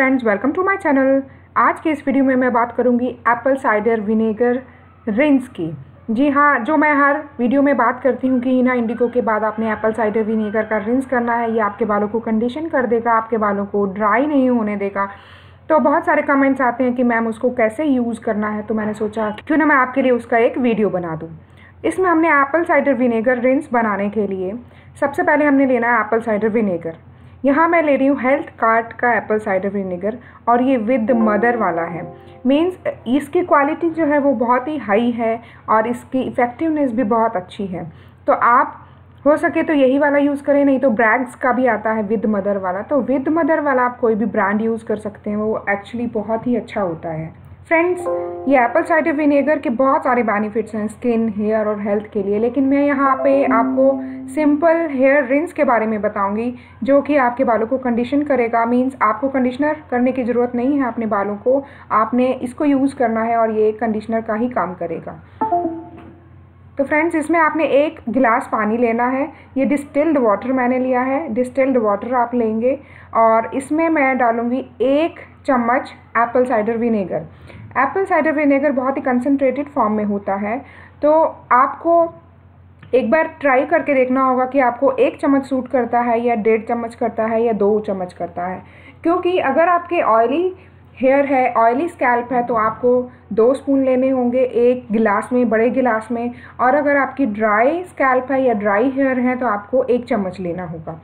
Friends, welcome to my channel. आज के इस वीडियो में मैं बात करूंगी एप्पल साइडर विनेगर रिंस की। जी हाँ, जो मैं हर वीडियो में बात करती हूँ कि हिना इंडिगो के बाद आपने एप्पल साइडर विनेगर का रिंस करना है। ये आपके बालों को कंडीशन कर देगा, आपके बालों को ड्राई नहीं होने देगा। तो बहुत सारे कमेंट्स आते हैं कि मैम उसको कैसे यूज़ करना है, तो मैंने सोचा क्यों ना मैं आपके लिए उसका एक वीडियो बना दूँ। इसमें हमने एप्पल साइडर विनेगर रिंस बनाने के लिए सबसे पहले हमने लेना है एप्पल साइडर विनेगर। यहाँ मैं ले रही हूँ हेल्थ कार्ट का एप्पल साइडर विनेगर और ये विद मदर वाला है। मीन्स इसकी क्वालिटी जो है वो बहुत ही हाई है और इसकी इफ़ेक्टिवनेस भी बहुत अच्छी है। तो आप हो सके तो यही वाला यूज़ करें, नहीं तो ब्रैग्स का भी आता है विद मदर वाला। तो विद मदर वाला आप कोई भी ब्रांड यूज़ कर सकते हैं, वो एक्चुअली बहुत ही अच्छा होता है। फ्रेंड्स, ये एप्पल साइडर विनेगर के बहुत सारे बेनिफिट्स हैं स्किन, हेयर और हेल्थ के लिए, लेकिन मैं यहाँ पे आपको सिंपल हेयर रिंस के बारे में बताऊंगी जो कि आपके बालों को कंडीशन करेगा। मींस आपको कंडीशनर करने की ज़रूरत नहीं है अपने बालों को, आपने इसको यूज़ करना है और ये कंडीशनर का ही काम करेगा। तो फ्रेंड्स, इसमें आपने 1 गिलास पानी लेना है। ये डिस्टिल्ड वाटर मैंने लिया है, डिस्टिल्ड वाटर आप लेंगे और इसमें मैं डालूँगी 1 चम्मच Apple cider vinegar. Apple cider vinegar बहुत ही कंसनट्रेटेड फॉर्म में होता है, तो आपको एक बार ट्राई करके देखना होगा कि आपको 1 चम्मच सूट करता है या 1.5 चम्मच करता है या 2 चम्मच करता है। क्योंकि अगर आपके ऑयली हेयर है, ऑयली स्कैल्प है, तो आपको 2 स्पून लेने होंगे 1 गिलास में, बड़े गिलास में। और अगर आपकी ड्राई स्कैल्प है या ड्राई हेयर है तो आपको 1 चम्मच लेना होगा।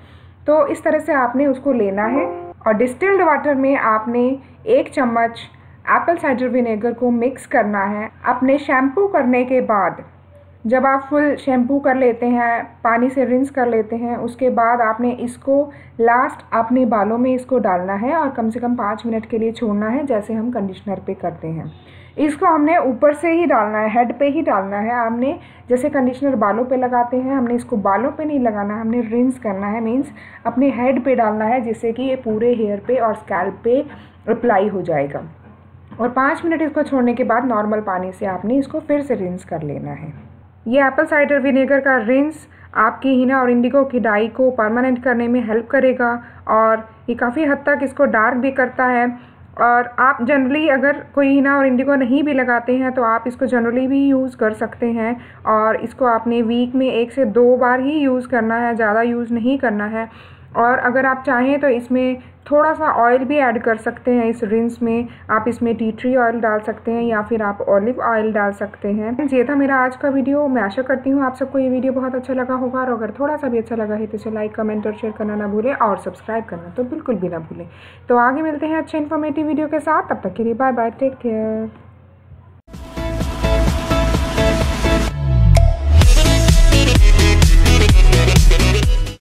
तो इस तरह से आपने उसको लेना है और डिस्टिल्ड वाटर में आपने 1 चम्मच एप्पल साइडर विनेगर को मिक्स करना है। अपने शैम्पू करने के बाद, जब आप फुल शैम्पू कर लेते हैं, पानी से रिंस कर लेते हैं, उसके बाद आपने इसको लास्ट अपने बालों में इसको डालना है और कम से कम 5 मिनट के लिए छोड़ना है, जैसे हम कंडीशनर पे करते हैं। इसको हमने ऊपर से ही डालना है, हेड पे ही डालना है। हमने जैसे कंडीशनर बालों पे लगाते हैं, हमने इसको बालों पे नहीं लगाना है, हमने रिंस करना है। मीन्स अपने हेड पे डालना है, जिससे कि ये पूरे हेयर पे और स्कैल्प पे अप्लाई हो जाएगा। और 5 मिनट इसको छोड़ने के बाद नॉर्मल पानी से आपने इसको फिर से रिंस कर लेना है। ये एप्पल साइडर विनेगर का रिंस आपकी हिना और इंडिगो की डाई को परमानेंट करने में हेल्प करेगा और ये काफ़ी हद तक इसको डार्क भी करता है। और आप जनरली अगर कोई हिना और इंडिगो नहीं भी लगाते हैं तो आप इसको जनरली भी यूज़ कर सकते हैं और इसको आपने वीक में 1 से 2 बार ही यूज़ करना है, ज़्यादा यूज़ नहीं करना है। और अगर आप चाहें तो इसमें थोड़ा सा ऑयल भी ऐड कर सकते हैं इस रिंस में। आप इसमें टी ट्री ऑयल डाल सकते हैं या फिर आप ऑलिव ऑयल डाल सकते हैं। ये था मेरा आज का वीडियो। मैं आशा करती हूँ आप सबको ये वीडियो बहुत अच्छा लगा होगा और अगर थोड़ा सा भी अच्छा लगा है तो इसे लाइक, कमेंट और शेयर करना ना भूलें और सब्सक्राइब करना तो बिल्कुल भी ना भूलें। तो आगे मिलते हैं अच्छे इन्फॉर्मेटिव वीडियो के साथ। तब तक के लिए बाय बाय, टेक केयर।